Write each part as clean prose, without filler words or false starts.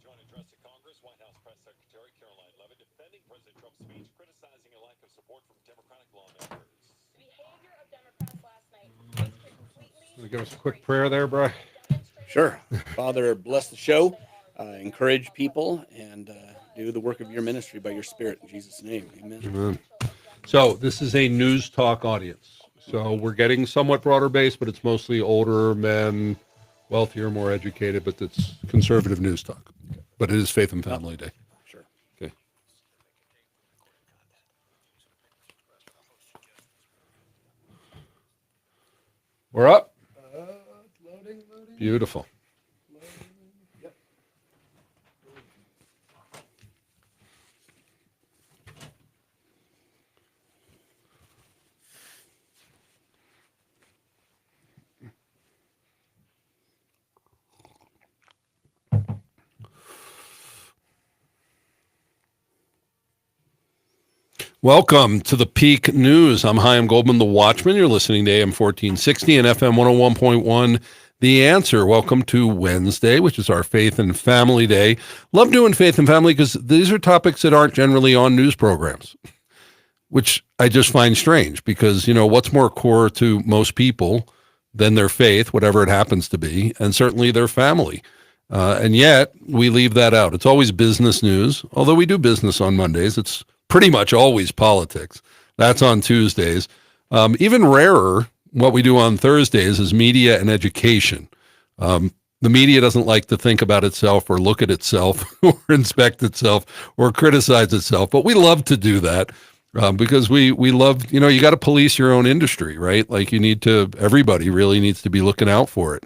joint address to Congress, White House Press Secretary Caroline Leavitt defending President Trump's speech, criticizing a lack of support from Democratic lawmakers. The behavior of Democrats last night was completely... Give us a quick prayer there, Bri. Sure. Father, bless the show, encourage people, and do the work of your ministry by your Spirit. In Jesus' name, amen. Amen. So this is a news talk audience. So we're getting somewhat broader base, but it's mostly older men, wealthier, more educated, but it's conservative news talk. But it is Faith and Family Day. Sure. Okay. We're up. Loading. Beautiful. Yep. Welcome to the Peak News. I'm Chaim Goldman, the Watchman. You're listening to AM 1460 and FM 101.1, The Answer. Welcome to Wednesday, which is our Faith and Family Day. Love doing Faith and Family because these are topics that aren't generally on news programs, which I just find strange because, you know, what's more core to most people than their faith, whatever it happens to be, and certainly their family. And yet we leave that out. It's always business news, although we do business on Mondays. It's pretty much always politics. That's on Tuesdays. Even rarer, what we do on Thursdays is media and education. The media doesn't like to think about itself or look at itself or inspect itself or criticize itself, but we love to do that because we love, you know, you got to police your own industry, right? Like everybody really needs to be looking out for it.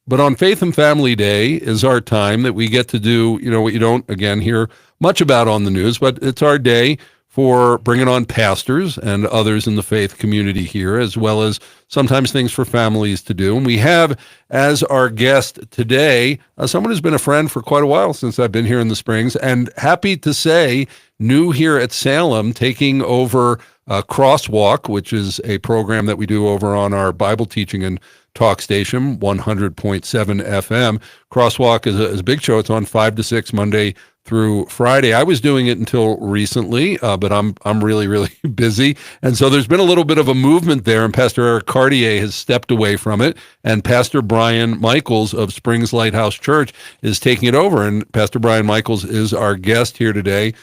But on Faith and Family Day is our time that we get to do, you know, what you don't, again, hear much about on the news, but it's our day for bringing on pastors and others in the faith community here, as well as sometimes things for families to do. And we have as our guest today someone who's been a friend for quite a while since I've been here in the Springs, and happy to say new here at Salem, taking over Crosswalk, which is a program that we do over on our Bible teaching and talk station, 100.7 FM. Crosswalk is a big show. It's on 5 to 6 Monday through Friday. I was doing it until recently, but I'm really, really busy. And so there's been a little bit of a movement there, and Pastor Eric Cartier has stepped away from it, and Pastor Brian Michaels of Springs Lighthouse Church is taking it over. And Pastor Brian Michaels is our guest here today.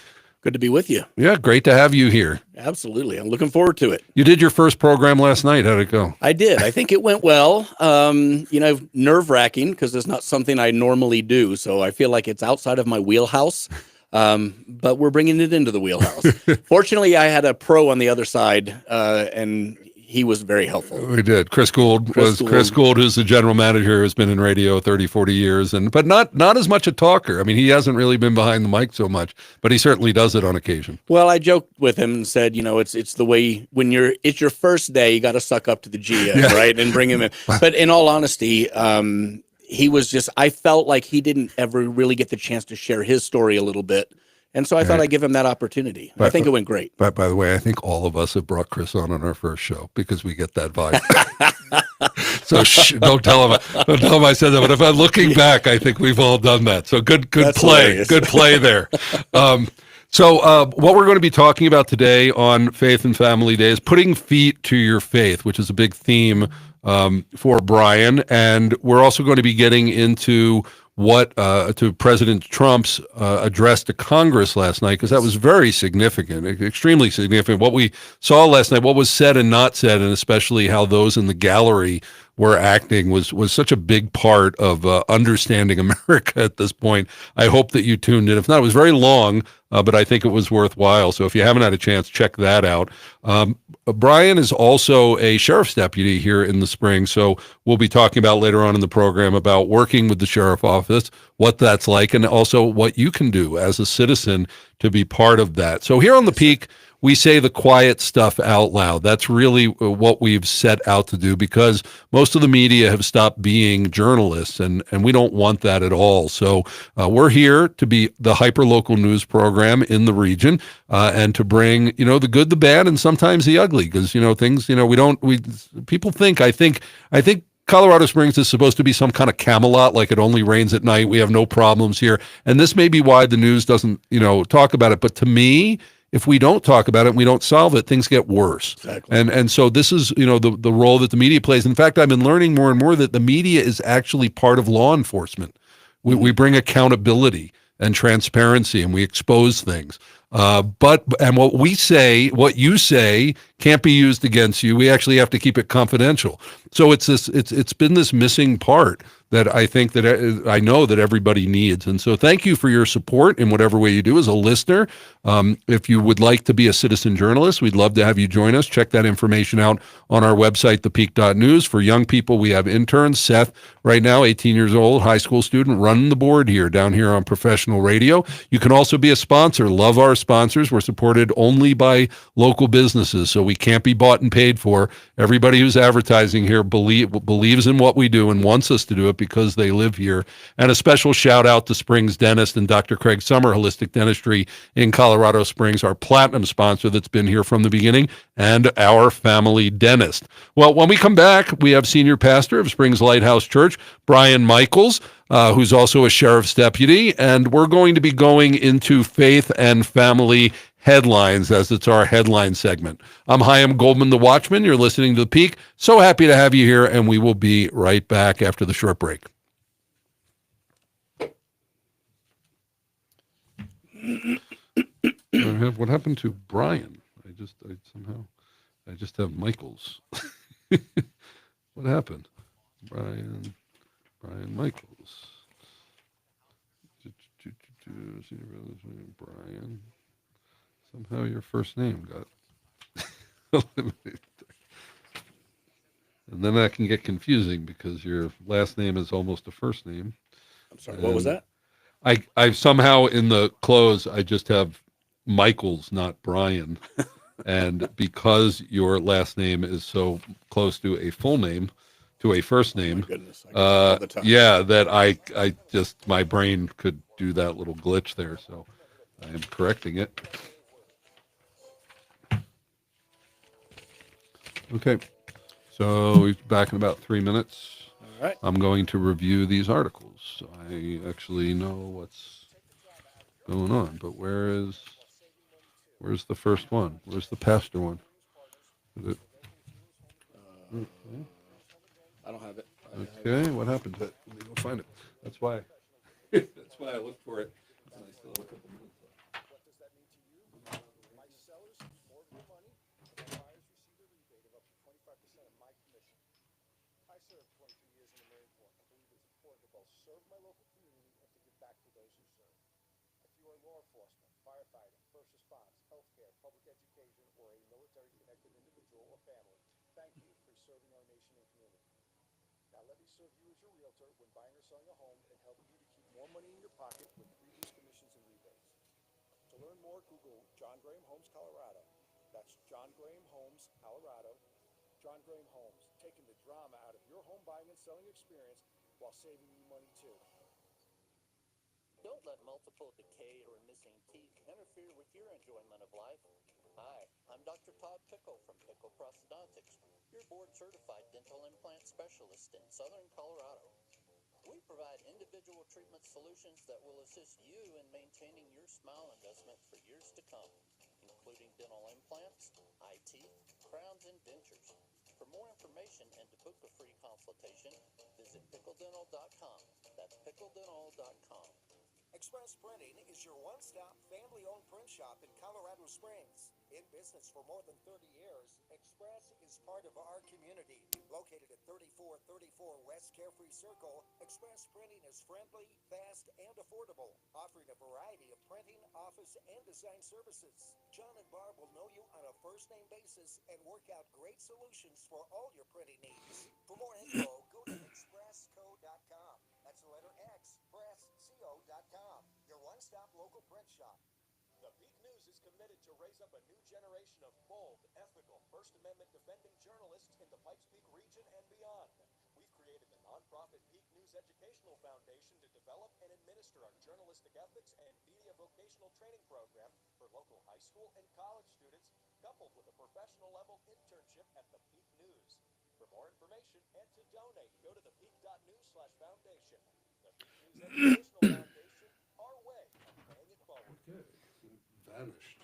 Good to be with you. Yeah, great to have you here. Absolutely. I'm looking forward to it. You did your first program last night. How'd it go? I did. I think it went well. You know, nerve-wracking because it's not something I normally do. So I feel like it's outside of my wheelhouse. But we're bringing it into the wheelhouse. Fortunately, I had a pro on the other side, and he was very helpful. We did. Chris Gould, who's the general manager, has been in radio 30, 40 years, but not as much a talker. I mean, he hasn't really been behind the mic so much, but he certainly does it on occasion. Well, I joked with him and said, you know, it's the way when it's your first day, you got to suck up to the GM, right, and bring him in. But in all honesty, he was just, I felt like he didn't ever really get the chance to share his story a little bit. And so I thought I'd give him that opportunity. I think it went great. By the way, I think all of us have brought Chris on our first show because we get that vibe. So don't tell him I said that. But if I'm looking back, I think we've all done that. So good That's play. Hilarious. Good play there. So what we're going to be talking about today on Faith and Family Day is putting feet to your faith, which is a big theme for Brian. And we're also going to be getting into to President Trump's address to Congress last night, because that was very significant, extremely significant. What we saw last night, what was said and not said, and especially how those in the gallery were acting was such a big part of understanding America at this point. I hope that you tuned in. If not, it was very long, but I think it was worthwhile. So if you haven't had a chance, check that out. Brian is also a sheriff's deputy here in the Springs, so we'll be talking about later on in the program about working with the sheriff office, what that's like, and also what you can do as a citizen to be part of that. So here on The Peak, we say the quiet stuff out loud. That's really what we've set out to do, because most of the media have stopped being journalists, and we don't want that at all. So we're here to be the hyperlocal news program in the region, and to bring, the good, the bad, and sometimes the ugly, because, things, people think, I think Colorado Springs is supposed to be some kind of Camelot, like it only rains at night. We have no problems here. And this may be why the news doesn't, talk about it. But to me, if we don't talk about it and we don't solve it, things get worse. Exactly. And so this is, the role that the media plays. In fact, I've been learning more and more that the media is actually part of law enforcement. We bring accountability and transparency, and we expose things. But what you say can't be used against you. We actually have to keep it confidential. So it's been this missing part that I think that I know that everybody needs. And so thank you for your support in whatever way you do as a listener. If you would like to be a citizen journalist, we'd love to have you join us. Check that information out on our website, thepeak.news. For young people, we have interns. Seth, right now, 18 years old, high school student, running the board here, down here on Professional Radio. You can also be a sponsor. Love our sponsors. We're supported only by local businesses, so we can't be bought and paid for. Everybody who's advertising here believes in what we do and wants us to do it because they live here. And a special shout out to Springs Dentist and Dr. Craig Summer, Holistic Dentistry in Colorado Springs, our platinum sponsor that's been here from the beginning, and our family dentist. Well, when we come back, we have senior pastor of Springs Lighthouse Church, Brian Michaels, who's also a sheriff's deputy, and we're going to be going into faith and family headlines, as it's our headline segment. I'm Chaim Goldman, the Watchman. You're listening to The Peak. So happy to have you here, and we will be right back after the short break. What happened to Brian? I just have Michaels. What happened? Brian Michaels. Brian. Somehow your first name got eliminated. And then that can get confusing because your last name is almost a first name. I'm sorry, what was that? I somehow in the close, I just have Michaels, not Brian. And because your last name is so close to a full name, to a first name, Oh my goodness, I get that all the time. that I just, my brain could do that little glitch there. So I am correcting it. Okay. So we're back in about 3 minutes. All right. I'm going to review these articles. I actually know what's going on, but where's the first one? Where's the pastor one? Is it? I don't have it. Okay, what happened to it? Let me go find it. That's why I looked for it. And I still have a couple minutes left. What does that mean to you? My sellers more of your money, and my buyers receive a rebate of up to 25% of my commission. I served 23 years in the Marine Corps and believe it's important to both serve my local community and to give back to those who serve. If you are law enforcement, firefighting, first response, healthcare, public education, or a military-connected individual or family, thank you for serving our nation and community. Now let me serve you as your realtor when buying or selling a home and help you to keep more money in your pocket with reduced commissions and rebates. To learn more, Google John Graham Homes, Colorado. That's John Graham Homes, Colorado. John Graham Homes, taking the drama out of your home buying and selling experience while saving you money too. Don't let multiple decay or missing teeth interfere with your enjoyment of life. Hi, I'm Dr. Todd Pickle from Pickle Prosthodontics, your board-certified dental implant specialist in Southern Colorado. We provide individual treatment solutions that will assist you in maintaining your smile investment for years to come, including dental implants, eye teeth, crowns, and dentures. For more information and to book a free consultation, visit pickledental.com. That's pickledental.com. Express Printing is your one-stop family-owned print shop in Colorado Springs. In business for more than 30 years, Express is part of our community. Located at 3434 West Carefree Circle, Express Printing is friendly, fast, and affordable, offering a variety of printing, office, and design services. John and Barb will know you on a first-name basis and work out great solutions for all your printing needs. For more info, go to expressco.com. That's the letter X, pressco.com. Your one-stop local print shop. The Peak News is committed to raise up a new generation of bold, ethical, First Amendment defending journalists in the Pikes Peak region and beyond. We've created the nonprofit Peak News Educational Foundation to develop and administer our journalistic ethics and media vocational training program for local high school and college students, coupled with a professional level internship at the Peak News. For more information and to donate, go to thepeak.news/foundation. The Peak News Educational Foundation, our way of paying it forward. Vanished.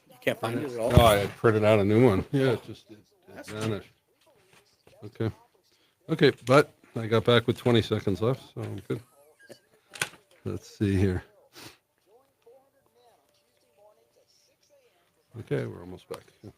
You can't find it at all. No, I had printed out a new one. Yeah, it vanished. Okay. Okay, but I got back with 20 seconds left, so I'm good. Let's see here. Okay, we're almost back. Yeah.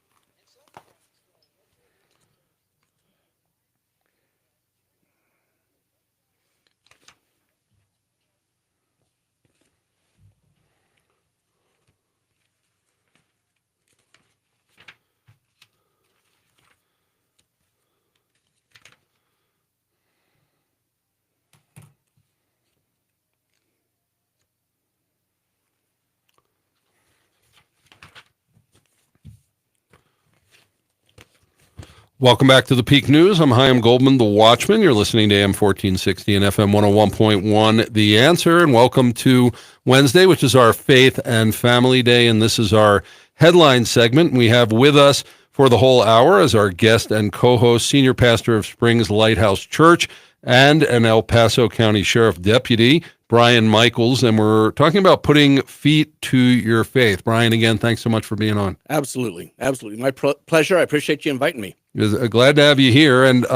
Welcome back to the Peak News. I'm Chaim Goldman, the Watchman. You're listening to AM 1460 and FM 101.1, The Answer. And welcome to Wednesday, which is our Faith and Family Day. And this is our headline segment. We have with us for the whole hour as our guest and co-host, Senior Pastor of Springs Lighthouse Church and an El Paso County Sheriff Deputy, Brian Michaels. And we're talking about putting feet to your faith. Brian, again, thanks so much for being on. Absolutely. Absolutely. My pleasure. I appreciate you inviting me. Glad to have you here. And,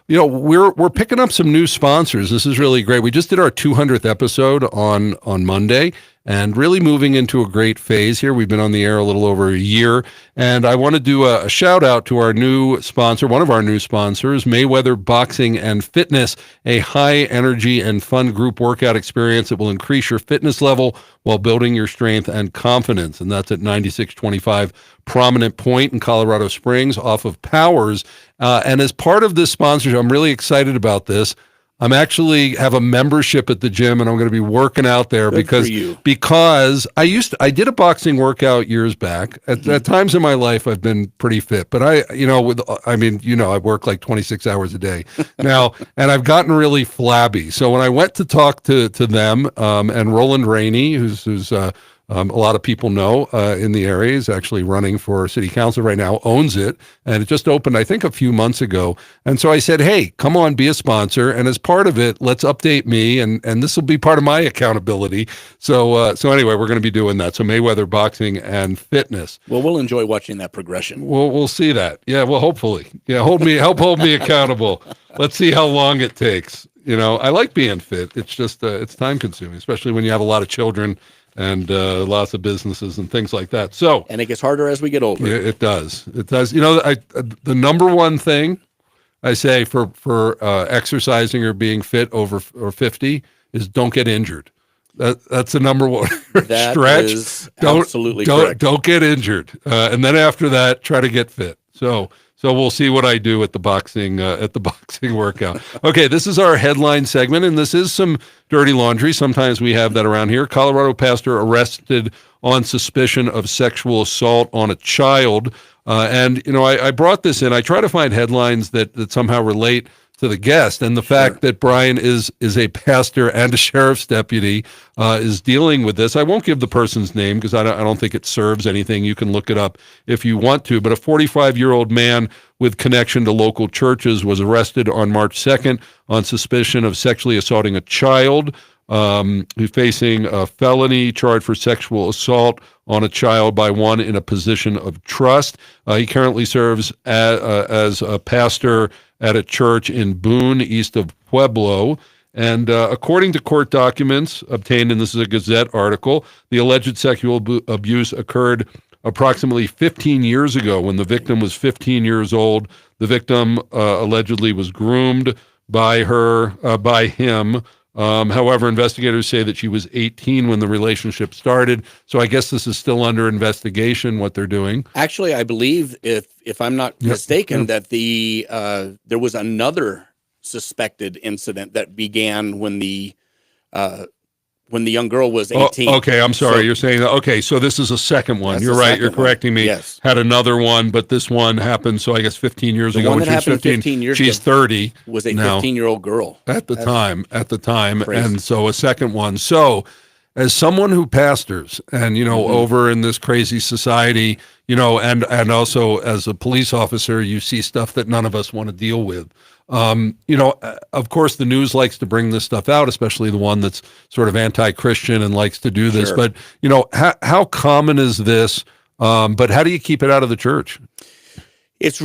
we're picking up some new sponsors. This is really great. We just did our 200th episode on Monday and really moving into a great phase here. We've been on the air a little over a year. And I want to do a shout out to our new sponsor, one of our new sponsors, Mayweather Boxing and Fitness, a high energy and fun group workout experience that will increase your fitness level while building your strength and confidence. And that's at 9625 Prominent Point in Colorado Springs off of Powers. And as part of this sponsorship, I'm really excited about this. I'm actually have a membership at the gym and I'm going to be working out there because I did a boxing workout years back. At times in my life I've been pretty fit, but I work like 26 hours a day now and I've gotten really flabby. So when I went to talk to them and Roland Rainey, who's a lot of people know in the area, is actually running for city council right now, owns it, and it just opened, I think, a few months ago. And so I said, hey, come on, be a sponsor, and as part of it, let's update me, and this will be part of my accountability. So anyway, we're going to be doing that. So Mayweather Boxing and Fitness. Well, we'll enjoy watching that progression. We'll see that. Yeah, well, hopefully. Yeah, help hold me accountable. Let's see how long it takes. I like being fit. It's just it's time consuming, especially when you have a lot of children and lots of businesses and things like that. And it gets harder as we get older. It does. It does. The number one thing I say for exercising or being fit over 50 is don't get injured. That's the number one. That stretch. Is absolutely correct. Don't get injured, and then after that, try to get fit. So we'll see what I do at the boxing workout. Okay, this is our headline segment, and this is some dirty laundry. Sometimes we have that around here. Colorado pastor arrested on suspicion of sexual assault on a child. I brought this in. I try to find headlines that somehow relate to the guest, and the fact that Brian is a pastor and a sheriff's deputy is dealing with this. I won't give the person's name because I don't think it serves anything. You can look it up if you want to. But a 45-year-old man with connection to local churches was arrested on March 2nd on suspicion of sexually assaulting a child. He's facing a felony charge for sexual assault on a child by one in a position of trust. He currently serves as a pastor at a church in Boone, east of Pueblo. And according to court documents obtained, and this is a Gazette article, the alleged sexual abuse occurred approximately 15 years ago when the victim was 15 years old. The victim allegedly was groomed by him. However, investigators say that she was 18 when the relationship started. So I guess this is still under investigation, what they're doing. Actually, I believe, if I'm not mistaken, that there was another suspected incident that began when the young girl was 18. Okay, I'm sorry. You're saying that. Okay, so this is a second one. You're right. You're correcting me. Yes. Had another one, but this one happened, so I guess 15 years ago. One that happened 15 years ago. She's 30. Was a 15-year-old girl. At the time. Crazy. And so a second one. So as someone who pastors and, over in this crazy society, and also as a police officer, you see stuff that none of us want to deal with. Of course, the news likes to bring this stuff out, especially the one that's sort of anti-Christian and likes to do this. Sure. But, how common is this? But how do you keep it out of the church? It's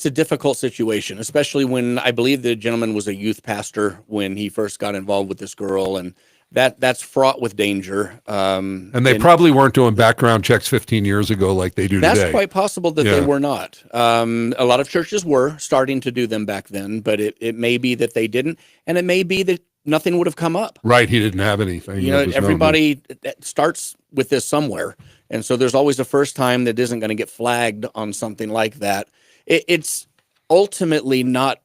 a difficult situation, especially when I believe the gentleman was a youth pastor when he first got involved with this girl, and that's fraught with danger. And they probably weren't doing background checks 15 years ago like they do today. That's quite possible that they were not. A lot of churches were starting to do them back then, but it may be that they didn't, and it may be that nothing would have come up. Right, he didn't have anything. Everybody starts with this somewhere, and so there's always a first time that isn't going to get flagged on something like that. It's ultimately not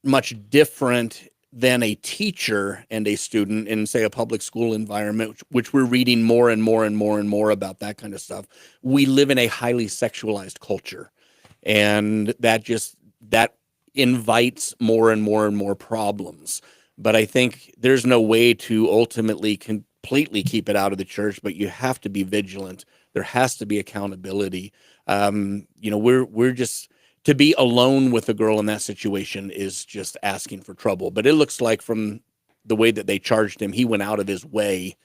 much different than a teacher and a student in, say, a public school environment, which we're reading more and more and more and more about that kind of stuff. We live in a highly sexualized culture, and that invites more and more and more problems. But I think there's no way to ultimately completely keep it out of the church, but you have to be vigilant. There has to be accountability. We're just, to be alone with a girl in that situation is just asking for trouble. But it looks like from the way that they charged him, he went out of his way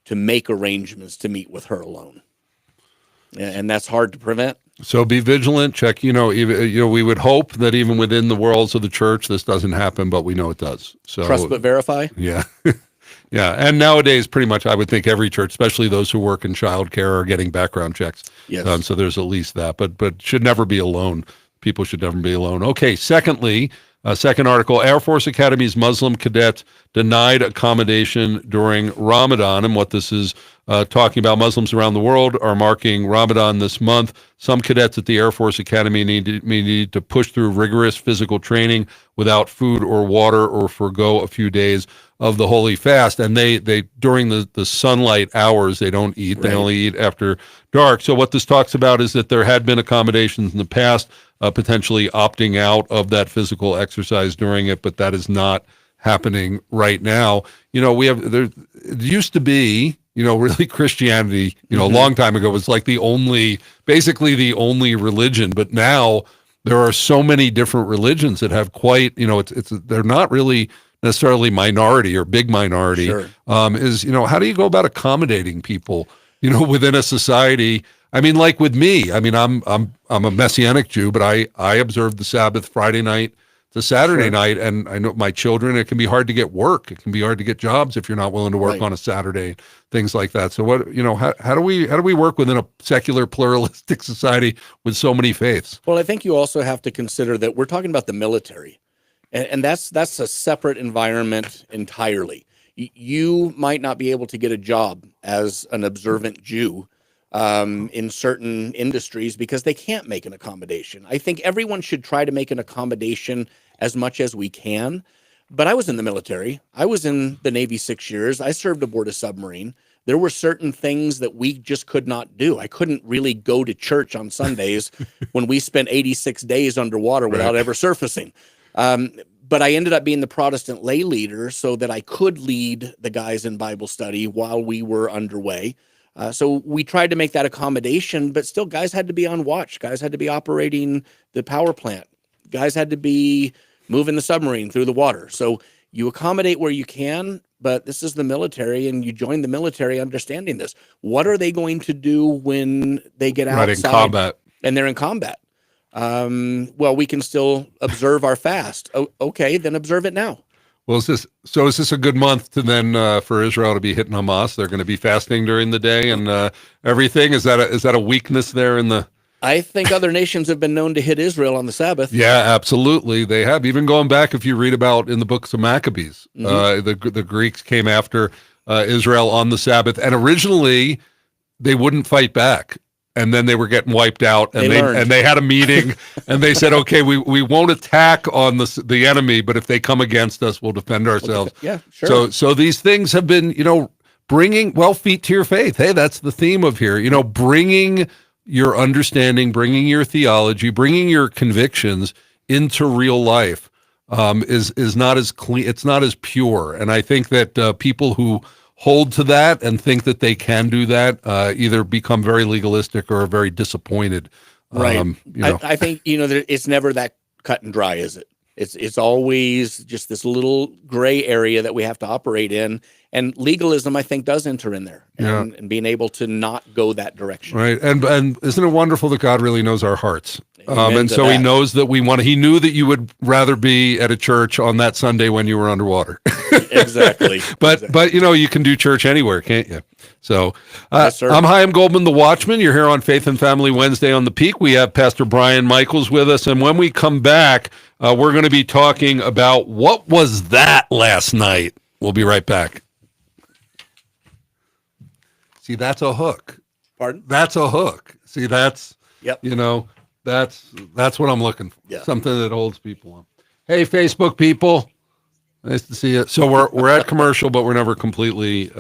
to make arrangements to meet with her alone. And that's hard to prevent. So be vigilant. Check, we would hope that even within the worlds of the church, this doesn't happen, but we know it does. So trust but verify. Yeah. Yeah. And nowadays, pretty much, I would think every church, especially those who work in childcare, are getting background checks. Yes. So there's at least that, but should never be alone. People should never be alone. Okay. Secondly, second article, Air Force Academy's Muslim cadet denied accommodation during Ramadan. And what this is talking about, Muslims around the world are marking Ramadan this month. Some cadets at the Air Force Academy need to push through rigorous physical training without food or water or forgo a few days of the holy fast. And they during the sunlight hours, they don't eat. They only eat after dark. So what this talks about is that there had been accommodations in the past, potentially opting out of that physical exercise during it, but that is not happening right now. It used to be, really Christianity, a long time ago was like basically the only religion, but now there are so many different religions that have quite, they're not really necessarily minority or big minority. Sure. How do you go about accommodating people, within a society? I mean, like with me, I'm a Messianic Jew, but I observe the Sabbath Friday night to Saturday night, and I know my children, it can be hard to get work. It can be hard to get jobs if you're not willing to work on a Saturday, things like that. So how do we work within a secular pluralistic society with so many faiths? Well, I think you also have to consider that we're talking about the military, and that's a separate environment entirely. You might not be able to get a job as an observant Jew in certain industries because they can't make an accommodation. I think everyone should try to make an accommodation as much as we can. But I was in the military. I was in the Navy 6 years. I served aboard a submarine. There were certain things that we just could not do. I couldn't really go to church on Sundays when we spent 86 days underwater without ever surfacing. But I ended up being the Protestant lay leader so that I could lead the guys in Bible study while we were underway. So we tried to make that accommodation, but still guys had to be on watch. Guys had to be operating the power plant. Guys had to be moving the submarine through the water. So you accommodate where you can, but this is the military, and you join the military understanding this. What are they going to do when they get outside in combat? And they're in combat? Well, we can still observe our fast. Okay, then observe it now. Well, is this a good month to then for Israel to be hitting Hamas? They're going to be fasting during the day and everything. Is that a weakness there in the? I think other nations have been known to hit Israel on the Sabbath. Yeah, absolutely. They have. Even going back, if you read about in the books of Maccabees, the Greeks came after Israel on the Sabbath, and originally they wouldn't fight back. And then they were getting wiped out, and they had a meeting, and they said, "Okay, we won't attack on the enemy, but if they come against us, we'll defend ourselves." Yeah, sure. So these things have been, bringing feet to your faith. Hey, that's the theme of here. Bringing your understanding, bringing your theology, bringing your convictions into real life is not as clean. It's not as pure. And I think that people who hold to that and think that they can do that, either become very legalistic or very disappointed. Right. You know, I think, it's never that cut and dry, is it? It's always just this little gray area that we have to operate in. And legalism, I think, does enter in there, and being able to not go that direction. right. And isn't it wonderful that God really knows our hearts? Amen And to so he that. knows that he knew that you would rather be at a church on that Sunday when you were underwater. Exactly. But you can do church anywhere, can't you? So Yes, sir. I'm Chaim Goldman, the Watchman. You're here on Faith and Family Wednesday on the Peak. We have Pastor Brian Michaels with us, and when we come back, we're going to be talking about what was that last night. We'll be right back. See, that's a hook. Pardon? That's a hook. See, that's Yep. that's what I'm looking for. Yeah. Something that holds people on. Hey, Facebook people. Nice to see you. So we're at commercial, but we're never completely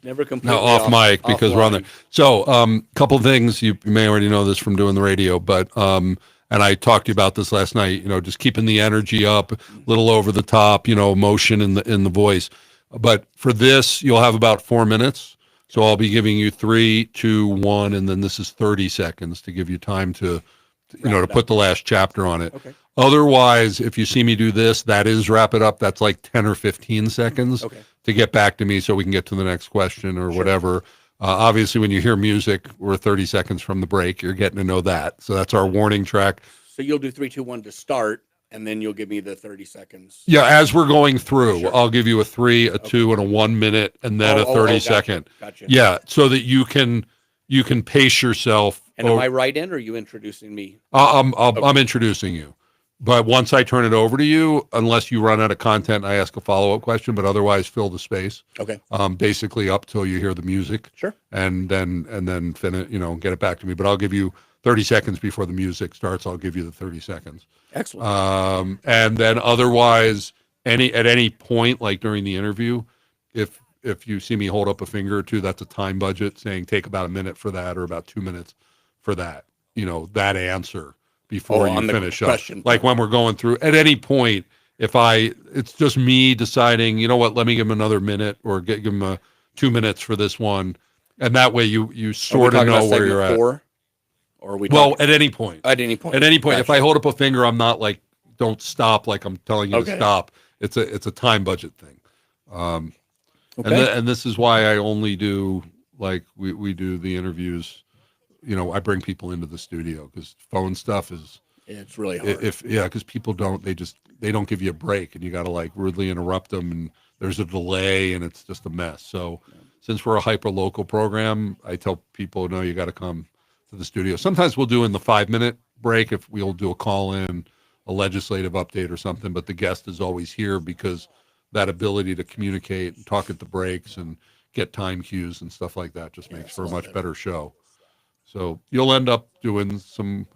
Never completely off mic because we're on there. offline. So couple things, you may already know this from doing the radio, but and I talked to you about this last night, just keeping the energy up, a little over the top, emotion in the voice. But for this, you'll have about 4 minutes. So I'll be giving you 3, 2, 1, and then this is 30 seconds to give you time to put the last chapter on it. Okay. Otherwise, if you see me do this, that is wrap it up. That's like 10 or 15 seconds Okay. to get back to me so we can get to the next question or whatever. Obviously, when you hear music, we're 30 seconds from the break. You're getting to know that. So that's our warning track. So you'll do 3, 2, 1 to start, and then you'll give me the 30 seconds. Yeah, as we're going through, Sure. I'll give you a 3, a 2, and a 1 minute, and then a 30 gotcha. second. Gotcha. Yeah, so that you can pace yourself. And am I right in, or are you introducing me? I'm introducing you. But once I turn it over to you, unless you run out of content, I ask a follow-up question, but otherwise fill the space. Okay. Basically up till you hear the music. Sure. And then finish, get it back to me. But I'll give you 30 seconds before the music starts. I'll give you the 30 seconds. Excellent. And then otherwise, at any point, like during the interview, if you see me hold up a finger or two, that's a time budget saying take about a minute for that or about 2 minutes for that, that answer before you on the finish up. question. Like when we're going through, at any point, it's just me deciding, you know what, let me give him another minute or give him 2 minutes for this one. And that way you sort of know where you're at. 4? Or are we Well, talking- at any point. at any point. At any point, if Gotcha. I hold up a finger, I'm not like, don't stop, like I'm telling you to Okay. stop. It's a time budget thing. Okay. And this is why I only do, like, we do the interviews. I bring people into the studio because phone stuff is, It's really hard. because people they don't give you a break and you got to like rudely interrupt them and there's a delay and it's just a mess. So since we're a hyper local program, I tell people, no, you got to come to the studio. Sometimes we'll do in the 5-minute break if we'll do a call in, a legislative update or something, but the guest is always here because that ability to communicate and talk at the breaks and get time cues and stuff like that just makes for a much better show. So you'll end up doing some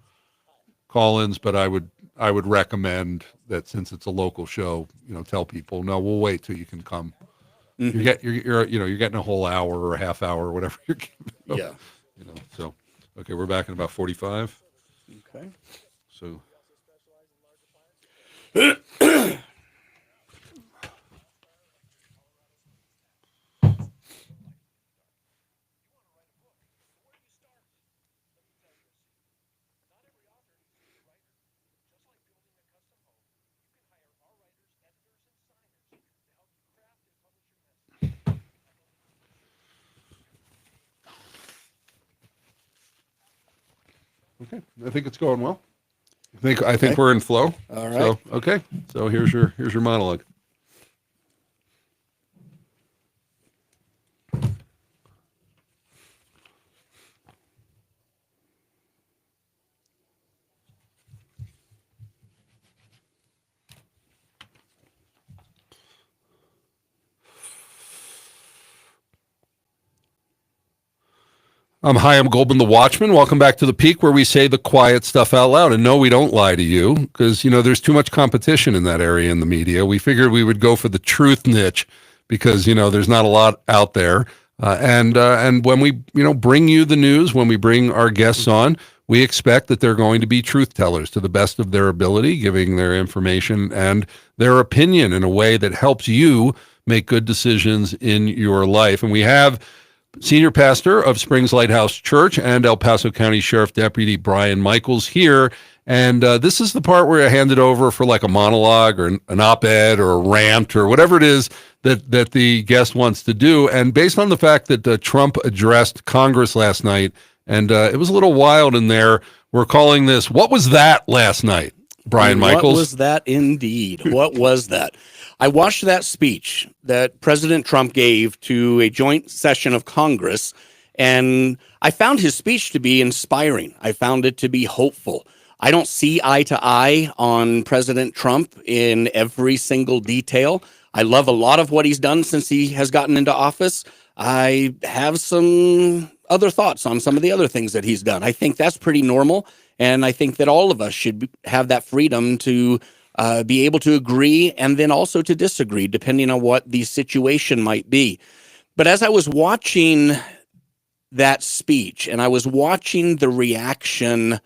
call-ins, but I would recommend that since it's a local show, tell people, no, we'll wait till you can come. Mhm. You're getting a whole hour or a half hour or whatever you're giving. Yeah. So okay, we're back in about 45. Okay. So okay, I think it's going well. I think we're in flow. All right. So okay, so here's your monologue. I'm Chaim Goldman, the Watchman. Welcome back to the Peak, where we say the quiet stuff out loud. And no, we don't lie to you, because there's too much competition in that area in the media. We figured we would go for the truth niche because there's not a lot out there. And when we bring you the news, when we bring our guests on, we expect that they're going to be truth tellers to the best of their ability, giving their information and their opinion in a way that helps you make good decisions in your life. And we have Senior Pastor of Springs Lighthouse Church and El Paso County Sheriff Deputy Brian Michaels here. And this is the part where I hand it over for like a monologue or an op-ed or a rant or whatever it is that the guest wants to do. And based on the fact that Trump addressed Congress last night, and it was a little wild in there, we're calling this, What Was That Last Night? Brian Michaels. What was that indeed? What was that? I watched that speech that President Trump gave to a joint session of Congress, and I found his speech to be inspiring. I found it to be hopeful. I don't see eye to eye on President Trump in every single detail. I love a lot of what he's done since he has gotten into office. I have some other thoughts on some of the other things that he's done. I think that's pretty normal, and I think that all of us should have that freedom to be able to agree and then also to disagree, depending on what the situation might be. But as I was watching that speech and I was watching the reaction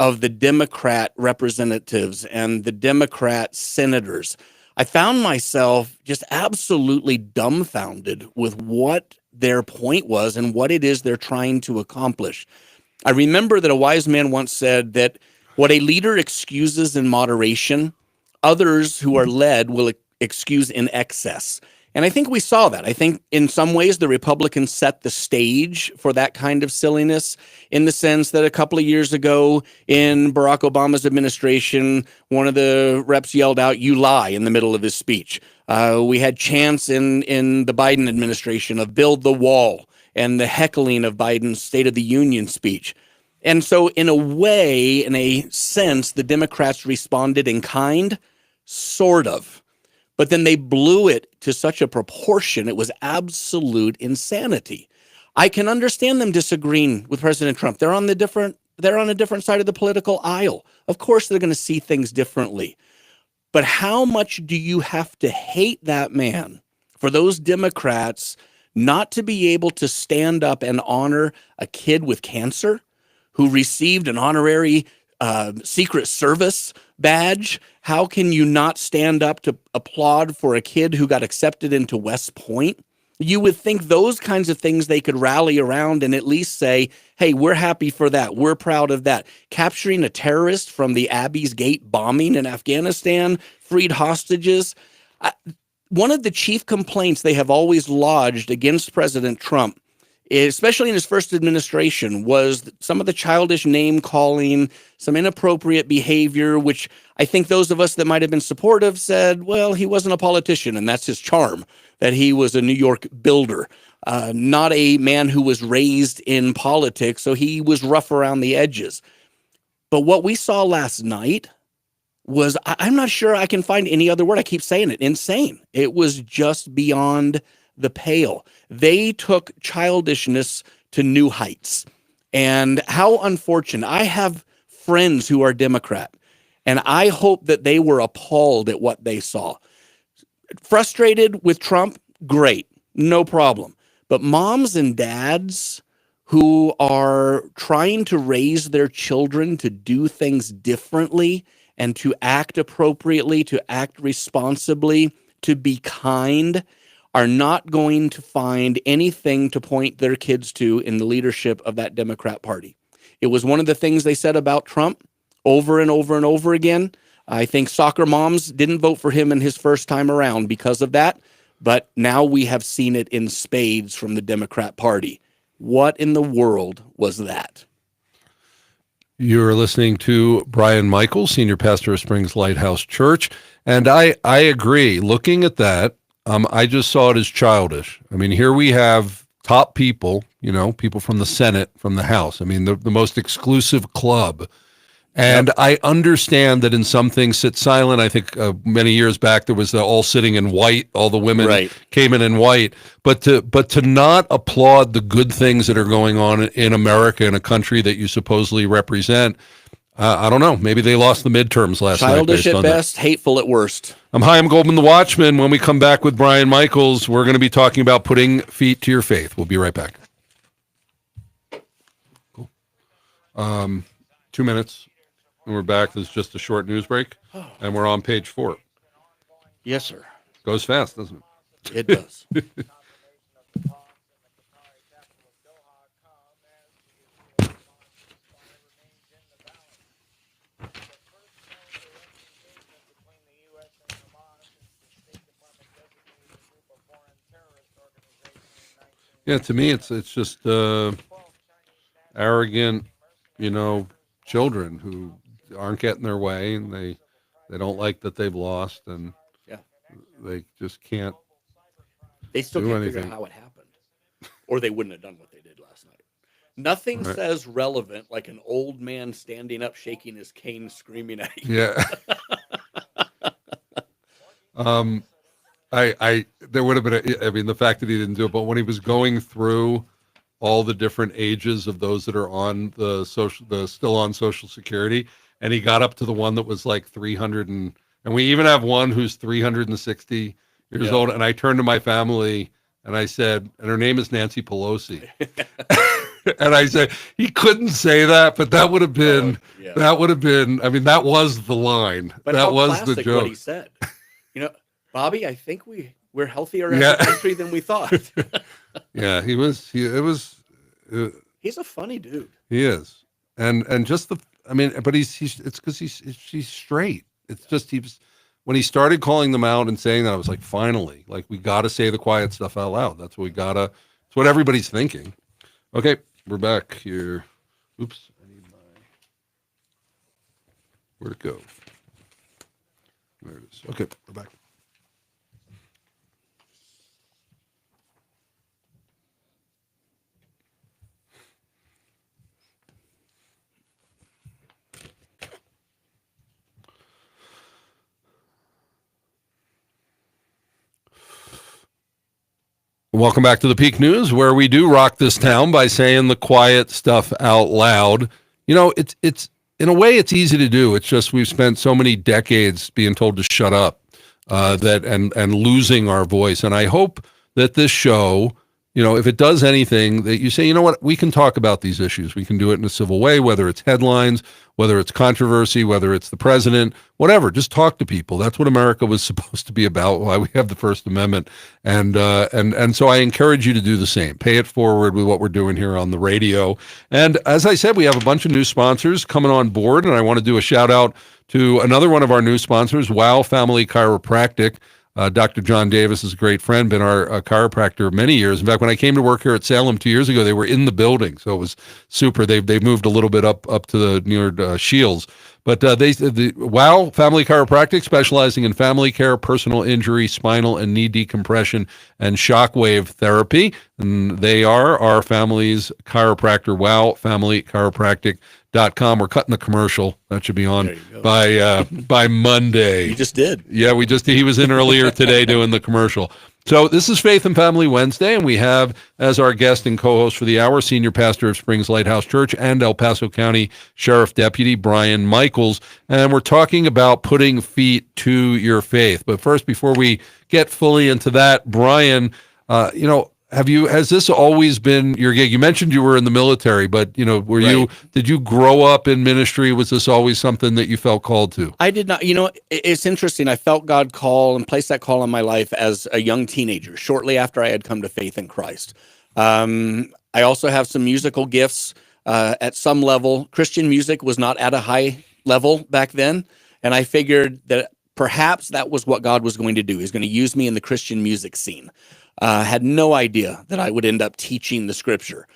of the Democrat representatives and the Democrat senators, I found myself just absolutely dumbfounded with what their point was and what it is they're trying to accomplish. I remember that a wise man once said that what a leader excuses in moderation, others who are led will excuse in excess. And I think we saw that. I think in some ways the Republicans set the stage for that kind of silliness, in the sense that a couple of years ago in Barack Obama's administration, one of the reps yelled out, "You lie," in the middle of his speech. We had chants in the Biden administration of "build the wall" and the heckling of Biden's State of the Union speech. And so in a way, in a sense, the Democrats responded in kind, sort of. But then they blew it to such a proportion, it was absolute insanity. I can understand them disagreeing with President Trump. They're on a different side of the political aisle. Of course, they're going to see things differently. But how much do you have to hate that man for those Democrats not to be able to stand up and honor a kid with cancer who received an honorary Secret Service badge? How can you not stand up to applaud for a kid who got accepted into West Point? You would think those kinds of things they could rally around and at least say, hey, we're happy for that. We're proud of that. Capturing a terrorist from the Abbey's Gate bombing in Afghanistan, freed hostages. One of the chief complaints they have always lodged against President Trump, especially in his first administration, was some of the childish name calling, some inappropriate behavior, which I think those of us that might have been supportive said, well, he wasn't a politician and that's his charm, that he was a New York builder, not a man who was raised in politics, so he was rough around the edges. But what we saw last night was, I'm not sure I can find any other word. I keep saying it, insane. It was just beyond the pale. They took childishness to new heights. And how unfortunate. I have friends who are Democrat, and I hope that they were appalled at what they saw. Frustrated with Trump? Great, no problem. But moms and dads who are trying to raise their children to do things differently and to act appropriately, to act responsibly, to be kind, are not going to find anything to point their kids to in the leadership of that Democrat Party. It was one of the things they said about Trump over and over and over again. I think soccer moms didn't vote for him in his first time around because of that, but now we have seen it in spades from the Democrat Party. What in the world was that? You're listening to Brian Michaels, Senior Pastor of Springs Lighthouse Church, and I agree. Looking at that, I just saw it as childish. I mean, here we have top people, people from the Senate, from the House. I mean, the most exclusive club. And I understand that in some things sit silent. I think many years back there was all sitting in white. All the women came in white. But to not applaud the good things that are going on in America, in a country that you supposedly represent, I don't know. Maybe they lost the midterms last night. Childish at best, hateful at worst. I'm Chaim Goldman, the Watchman. When we come back with Brian Michaels, we're going to be talking about putting feet to your faith. We'll be right back. Cool. 2 minutes. And we're back. This is just a short news break, and we're on page 4. Yes, sir. Goes fast, doesn't it? It does. Confirmation of the talks in the Qatari capital of Doha come as the Israeli Hamas ceasefire remains in the balance. The first known direct engagement between the U.S. and Hamas since the State Department designated a group of foreign terrorist organization in 19. Yeah, to me, it's just 12 Chinese nationals arrogant, children who aren't getting their way, and they don't like that they've lost, and Yeah. they just can't. They still Do can't figure out anything. how it happened, or they wouldn't have done what they did last night. Nothing Right. says relevant like an old man standing up, shaking his cane, screaming at you. Yeah. There would have been. I mean, the fact that he didn't do it, but when he was going through all the different ages of those that are on the still on Social Security, and he got up to the one that was like 300, and we even have one who's 360 years Yeah. old. And I turned to my family and I said, and her name is Nancy Pelosi, and I said he couldn't say that, but that would have been. Yeah. That would have been. I mean, that was the line. But that how was the classic joke. what he said. Bobby, I think we're healthier as Yeah. a country than we thought. Yeah, he was. He's a funny dude. He is, and just the. I mean, but he's. It's because she's straight. It's just when he started calling them out and saying that, I was like, finally, like we got to say the quiet stuff out loud. That's what we gotta. It's what everybody's thinking. Okay, we're back here. Oops, I need my. Where'd it go? There it is. Okay, we're back. Welcome back to the Peak News, where we do rock this town by saying the quiet stuff out loud. It's in a way it's easy to do. It's just we've spent so many decades being told to shut up, and losing our voice. And I hope that this show, if it does anything, that you say, you know what, we can talk about these issues. We can do it in a civil way, whether it's headlines, whether it's controversy, whether it's the president, whatever. Just talk to people. That's what America was supposed to be about. Why we have the First Amendment, and so I encourage you to do the same. Pay it forward with what we're doing here on the radio. And as I said, we have a bunch of new sponsors coming on board, and I want to do a shout out to another one of our new sponsors, Wow Family Chiropractic. Dr. John Davis is a great friend, been our chiropractor many years. In fact, when I came to work here at Salem 2 years ago, they were in the building, so it was super. They've moved a little bit up to the near Shields, but the Wow Family Chiropractic, specializing in family care, personal injury, spinal and knee decompression, and shockwave therapy. And they are our family's chiropractor. Wow Family Chiropractic.com. We're cutting the commercial. That should be on by Monday. You just did. Yeah, he was in earlier today doing the commercial. So this is Faith and Family Wednesday, and we have as our guest and co-host for the hour, Senior Pastor of Springs Lighthouse Church and El Paso County Sheriff Deputy Brian Michaels, and we're talking about putting feet to your faith. But first, before we get fully into that, Brian, has this always been your gig? You mentioned you were in the military, but did you grow up in ministry? Was this always something that you felt called to? I did not. It's interesting. I felt God call and place that call in my life as a young teenager, shortly after I had come to faith in Christ. I also have some musical gifts at some level. Christian music was not at a high level back then, and I figured that perhaps that was what God was going to do. He's going to use me in the Christian music scene. Had no idea that I would end up teaching the scripture.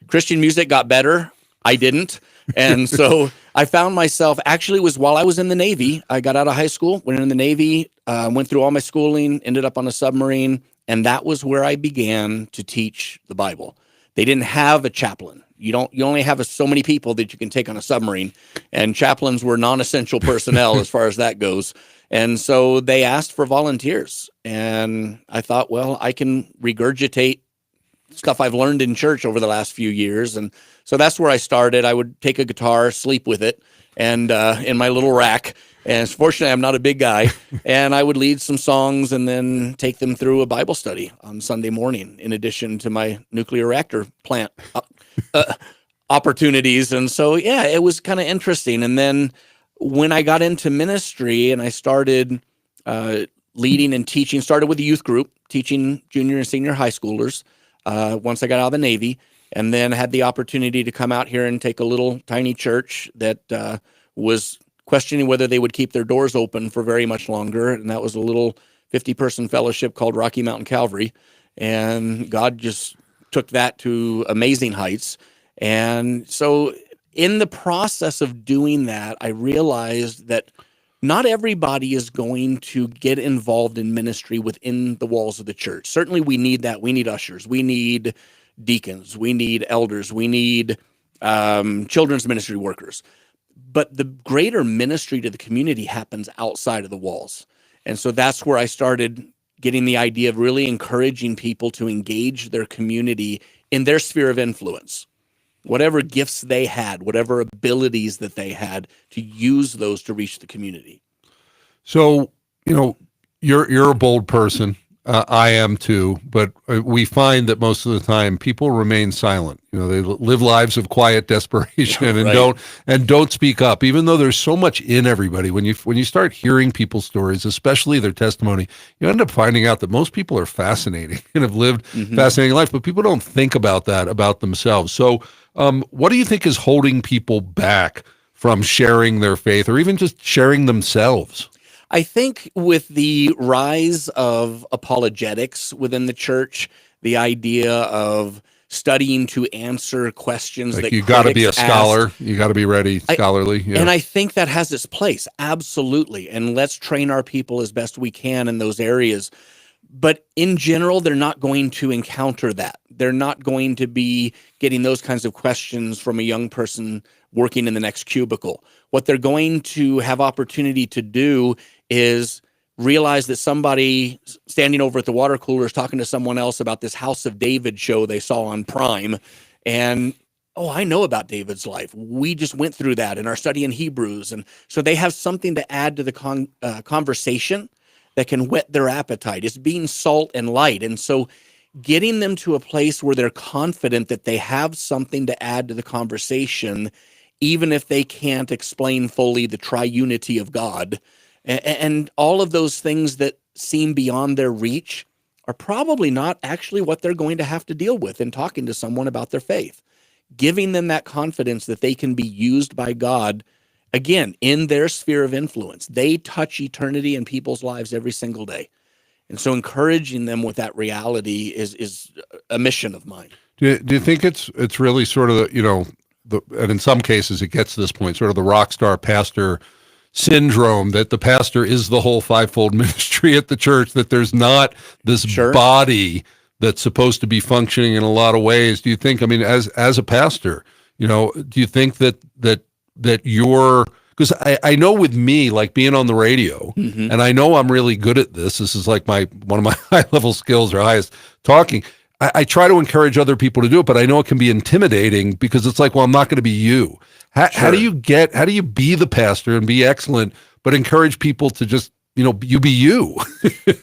Christian music got better. I didn't. And so I found myself, actually it was while I was in the Navy. I got out of high school, went in the Navy, went through all my schooling, ended up on a submarine. And that was where I began to teach the Bible. They didn't have a chaplain. You only have so many people that you can take on a submarine. And chaplains were non-essential personnel as far as that goes. And so they asked for volunteers. And I thought, well, I can regurgitate stuff I've learned in church over the last few years. And so that's where I started. I would take a guitar, sleep with it, and in my little rack. And fortunately, I'm not a big guy. And I would lead some songs and then take them through a Bible study on Sunday morning, in addition to my nuclear reactor plant opportunities. And so, yeah, it was kind of interesting. And then when I got into ministry and I started leading and teaching. Started with a youth group, teaching junior and senior high schoolers once I got out of the Navy, and then had the opportunity to come out here and take a little tiny church that was questioning whether they would keep their doors open for very much longer. And that was a little 50-person fellowship called Rocky Mountain Calvary. And God just took that to amazing heights. And so in the process of doing that, I realized that not everybody is going to get involved in ministry within the walls of the church. Certainly we need that. We need ushers. We need deacons. We need elders. We need children's ministry workers. But the greater ministry to the community happens outside of the walls. And so that's where I started getting the idea of really encouraging people to engage their community in their sphere of influence. Whatever gifts they had, whatever abilities that they had, to use those to reach the community. So, you're a bold person. I am too, but we find that most of the time people remain silent. They live lives of quiet desperation and Right. don't speak up, even though there's so much in everybody. When you start hearing people's stories, especially their testimony, you end up finding out that most people are fascinating and have lived fascinating life, but people don't think about that about themselves. So, what do you think is holding people back from sharing their faith or even just sharing themselves? I think with the rise of apologetics within the church, the idea of studying to answer questions Like that you got to be a critics scholar, ask, you got to be ready, scholarly. Yeah. and I think that has its place, absolutely. And let's train our people as best we can in those areas. But in general, they're not going to encounter that. They're not going to be getting those kinds of questions from a young person working in the next cubicle. What they're going to have opportunity to do is realize that somebody standing over at the water cooler is talking to someone else about this House of David show they saw on Prime. And, oh, I know about David's life. We just went through that in our study in Hebrews. And so they have something to add to the conversation that can whet their appetite. It's being salt and light. And so getting them to a place where they're confident that they have something to add to the conversation, even if they can't explain fully the triunity of God, and all of those things that seem beyond their reach are probably not actually what they're going to have to deal with in talking to someone about their faith. Giving them that confidence that they can be used by God, again, in their sphere of influence. They touch eternity in people's lives every single day. And so encouraging them with that reality is a mission of mine. Do you think it's really sort of, and in some cases it gets to this point, sort of the rock star pastor syndrome, that the pastor is the whole fivefold ministry at the church, that there's not this body that's supposed to be functioning in a lot of ways? Do you think, as a pastor, do you think that you're, because I know with me, like being on the radio, and I know I'm really good at this. This is like one of my high level skills or highest talking. I try to encourage other people to do it, but I know it can be intimidating because it's like, well, I'm not going to be you. How do you be the pastor and be excellent, but encourage people to just, you be you?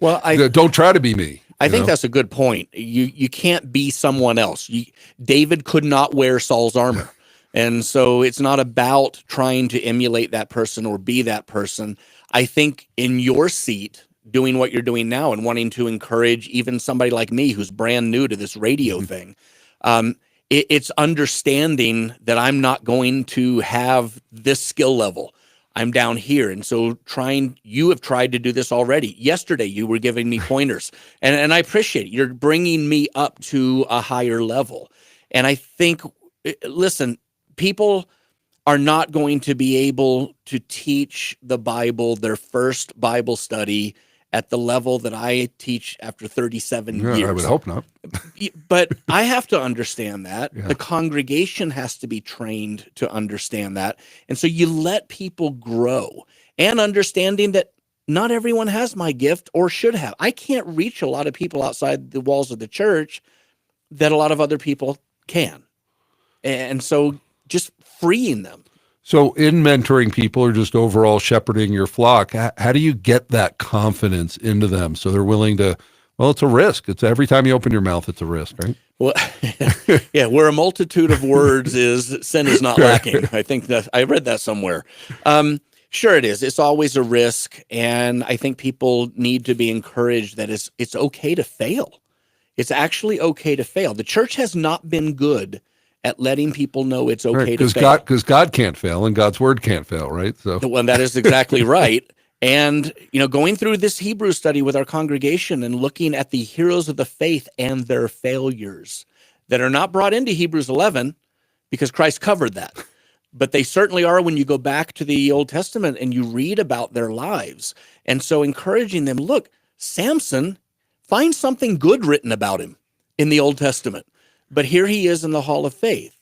Well, don't try to be me. I think that's a good point. You can't be someone else. David could not wear Saul's armor. And so it's not about trying to emulate that person or be that person. I think in your seat, doing what you're doing now and wanting to encourage even somebody like me who's brand new to this radio thing, it's understanding that I'm not going to have this skill level. I'm down here. And so you have tried to do this already. Yesterday, you were giving me pointers, and I appreciate it. You're bringing me up to a higher level. And I think, listen, people are not going to be able to teach the Bible their first Bible study at the level that I teach after 37 years. I would hope not. But I have to understand that. Yeah. The congregation has to be trained to understand that. And so you let people grow, and understanding that not everyone has my gift or should have. I can't reach a lot of people outside the walls of the church that a lot of other people can. And so just freeing them. So in mentoring people or just overall shepherding your flock, how do you get that confidence into them so they're willing to, well, it's a risk. It's every time you open your mouth, it's a risk, right? Well, yeah, where a multitude of words is, sin is not lacking. I think that I read that somewhere. Sure, it is. It's always a risk, and I think people need to be encouraged that it's okay to fail. It's actually okay to fail. The church has not been good at letting people know it's Right, okay to because fail. God can't fail and God's word can't fail, right? So Well, that is exactly right. And, going through this Hebrew study with our congregation and looking at the heroes of the faith and their failures that are not brought into Hebrews 11 because Christ covered that. But they certainly are when you go back to the Old Testament and you read about their lives. And so encouraging them, look, Samson, find something good written about him in the Old Testament. But here he is in the Hall of Faith.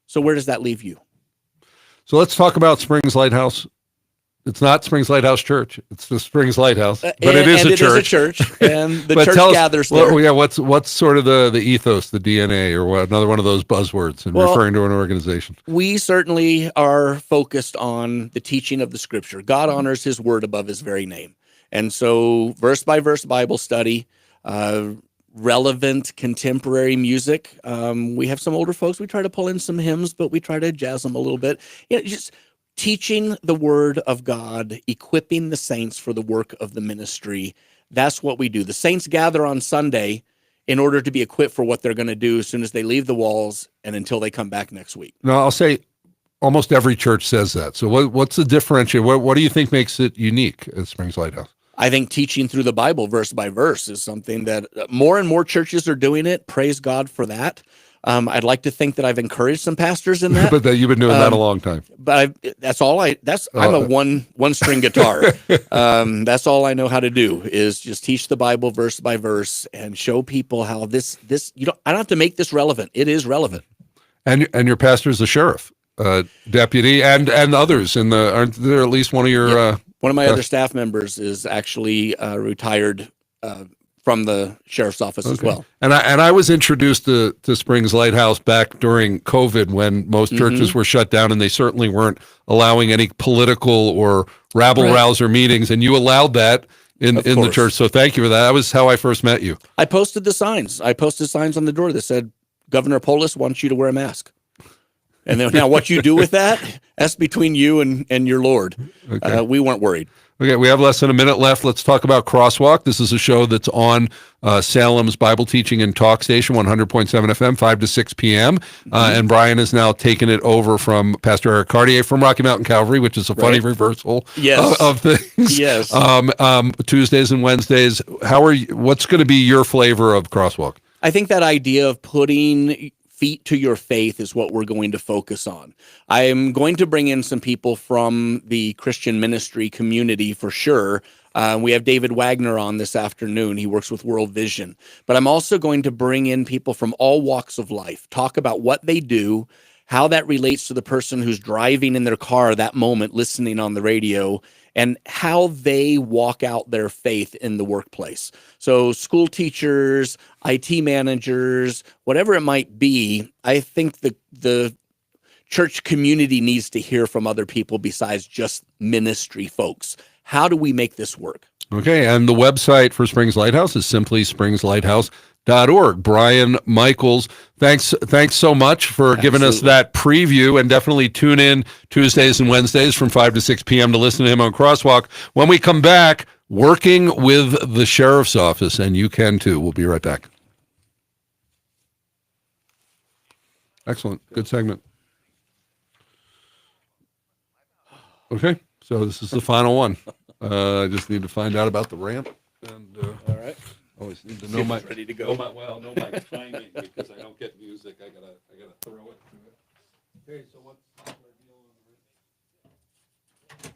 So where does that leave you? So let's talk about Springs Lighthouse. It's not Springs Lighthouse Church. It's the Springs Lighthouse, but it is a church. And the But church tell us, gathers there. well, yeah, what's sort of the ethos, the DNA, or what, another one of those buzzwords in Well, referring to an organization? We certainly are focused on the teaching of the Scripture. God honors His word above His very name. And so verse by verse Bible study, relevant contemporary music. We have some older folks. We try to pull in some hymns, but we try to jazz them a little bit. Just teaching the word of God, equipping the saints for the work of the ministry. That's what we do. The saints gather on Sunday in order to be equipped for what they're going to do as soon as they leave the walls and until they come back next week. No, I'll say almost every church says that. So what's the differentiator? What do you think makes it unique at Springs Lighthouse? I think teaching through the Bible verse by verse is something that more and more churches are doing it. Praise God for that. I'd like to think that I've encouraged some pastors in that. But that you've been doing that a long time. But I'm a one string guitar. That's all I know how to do is just teach the Bible verse by verse and show people how this I don't have to make this relevant. It is relevant. And your pastor is the sheriff, deputy, and others aren't there at least one of your one of my other staff members is actually retired from the sheriff's office as well. And I was introduced to Springs Lighthouse back during COVID when most churches were shut down, and they certainly weren't allowing any political or rabble-rouser meetings, and you allowed that in the church. So thank you for that. That was how I first met you. I posted the signs. I posted signs on the door that said, Governor Polis wants you to wear a mask. And then now what you do with that's between you and your Lord. Okay. We weren't worried. Okay, we have less than a minute left. Let's talk about Crosswalk. This is a show that's on Salem's Bible Teaching and Talk Station, 100.7 FM, 5 to 6 p.m. And Brian has now taken it over from Pastor Eric Cartier from Rocky Mountain Calvary, which is a funny reversal of things. Yes. Tuesdays and Wednesdays. What's going to be your flavor of Crosswalk? I think that idea of putting feet to your faith is what we're going to focus on. I am going to bring in some people from the Christian ministry community for sure. We have David Wagner on this afternoon. He works with World Vision. But I'm also going to bring in people from all walks of life, talk about what they do, how that relates to the person who's driving in their car that moment, listening on the radio, and how they walk out their faith in the workplace. So school teachers, IT managers, whatever it might be, I think the church community needs to hear from other people besides just ministry folks. How do we make this work? Okay, and the website for Springs Lighthouse is simply springslighthouse.org. Brian Michaels, thanks so much for giving us that preview, and definitely tune in Tuesdays and Wednesdays from 5 to 6 p.m. to listen to him on Crosswalk. When we come back, working with the sheriff's office, and you can too. We'll be right back. Excellent. Good segment. Okay, so this is the final one. I just need to find out about the ramp. And All right. always need to know my ready to go. know my timing because I don't get music. I gotta throw it. Okay, so what's our deal on the ramp?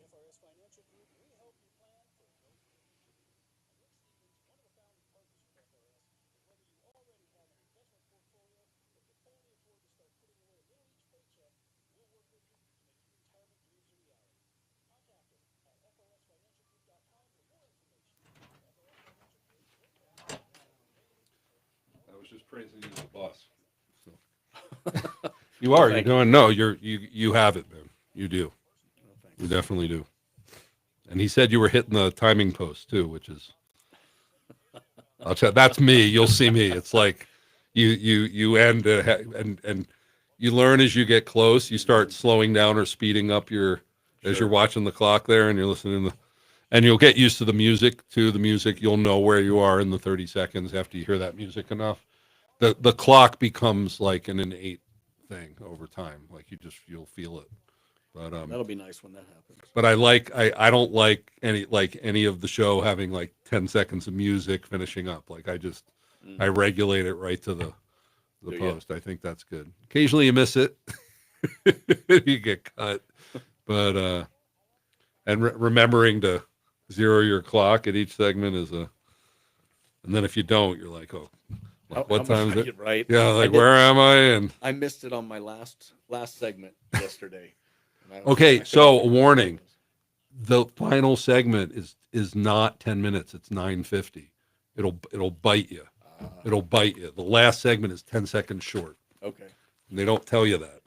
FRS Financial Group, we help you plan for no Rick Stevens, one of the founding partners of FRS, and whether you already have an investment portfolio or can only afford to start putting away a little each paycheck, we'll work with you to make your retirement dreams a reality. Contact us at frsfinancialgroup.com for more information. FRS Financial Group. I was just praising you as a boss. So. You are. You're doing. No, you have it, man. You do. You definitely do. And he said you were hitting the timing post too, which is. I'll tell. That's me. You'll see me. It's like you end and you learn as you get close. You start slowing down or speeding up as you're watching the clock there and you're listening to and you'll get used to the music too. The music, you'll know where you are in the 30 seconds after you hear that music enough. The clock becomes like an innate thing over time. Like you'll feel it. But That'll be nice when that happens. but I don't like any of the show having like 10 seconds of music finishing up. Like I regulate it right to the Do you? post. I think that's good. Occasionally you miss it. You get cut. But and remembering to zero your clock at each segment and then if you don't, you're like, oh, what time is it? Right. Yeah, like where am I? And I missed it on my last segment yesterday. okay, so a warning. The final segment is not 10 minutes, it's 9:50. It'll bite you. It'll bite you. The last segment is 10 seconds short. Okay. And they don't tell you that.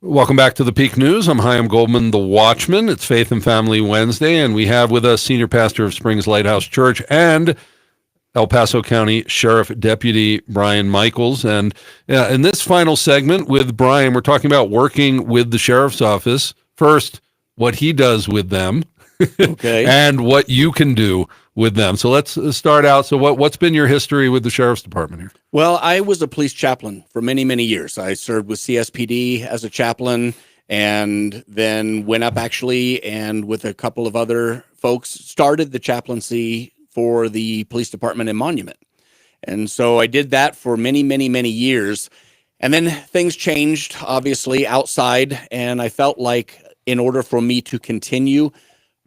Welcome back to the Peak News. I'm Chaim Goldman, the Watchman. It's Faith and Family Wednesday, and we have with us Senior Pastor of Springs Lighthouse Church and El Paso County Sheriff Deputy Brian Michaels. And in this final segment with Brian, we're talking about working with the Sheriff's Office. First, what he does with them, Okay. and what you can do with them. So let's start out. So what's been your history with the Sheriff's Department here? Well, I was a police chaplain for many, many years. I served with CSPD as a chaplain and then went up actually and with a couple of other folks started the chaplaincy for the police department in Monument. And so I did that for many, many, many years. And then things changed, obviously, outside. And I felt like in order for me to continue,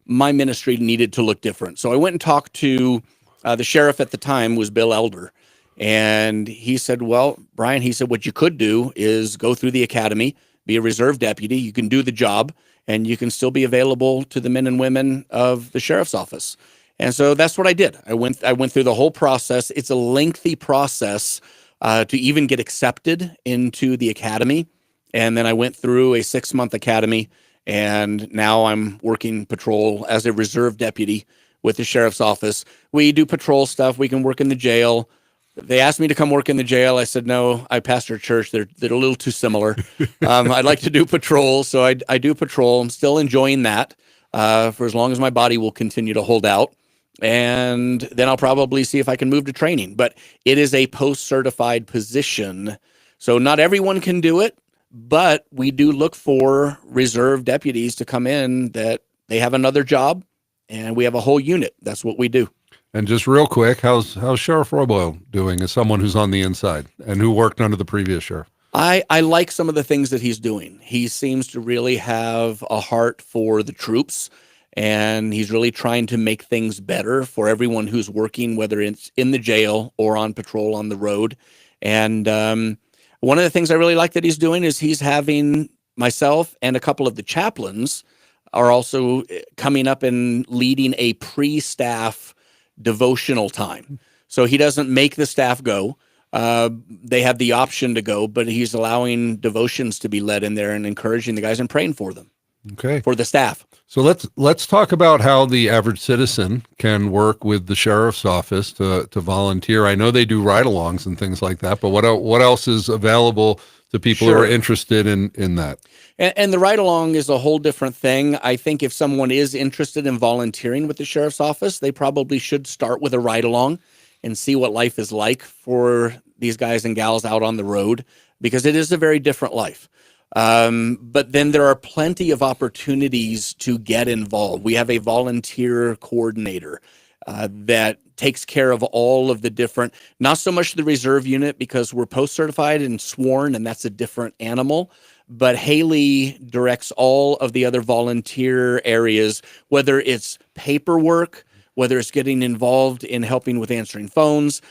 my ministry needed to look different. So I went and talked to the sheriff at the time was Bill Elder. And he said, well, Brian, he said, what you could do is go through the academy, be a reserve deputy. You can do the job and you can still be available to the men and women of the sheriff's office. And so that's what I did. I went through the whole process. It's a lengthy process to even get accepted into the academy. And then I went through a 6-month academy. And now I'm working patrol as a reserve deputy with the sheriff's office. We do patrol stuff. We can work in the jail. They asked me to come work in the jail. I said, no, I pastor a church. They're a little too similar. I'd like to do patrol. So I do patrol. I'm still enjoying that for as long as my body will continue to hold out. And then I'll probably see if I can move to training. But it is a post-certified position. So not everyone can do it. But we do look for reserve deputies to come in that they have another job and we have a whole unit. That's what we do. And just real quick, how's Sheriff Roboyle doing as someone who's on the inside and who worked under the previous sheriff? I like some of the things that he's doing. He seems to really have a heart for the troops and he's really trying to make things better for everyone who's working, whether it's in the jail or on patrol on the road. And one of the things I really like that he's doing is he's having myself and a couple of the chaplains are also coming up and leading a pre-staff devotional time. So he doesn't make the staff go. They have the option to go, but he's allowing devotions to be led in there and encouraging the guys and praying for them. Okay. For the staff. So let's talk about how the average citizen can work with the sheriff's office to volunteer. I know they do ride-alongs and things like that, but what else is available to people who Sure. are interested in that? And the ride along is a whole different thing. I think if someone is interested in volunteering with the sheriff's office, they probably should start with a ride along and see what life is like for these guys and gals out on the road, because it is a very different life. But then there are plenty of opportunities to get involved. We have a volunteer coordinator that takes care of all of the different, not so much the reserve unit because we're post certified and sworn, and that's a different animal. But Haley directs all of the other volunteer areas, whether it's paperwork, whether it's getting involved in helping with answering phones,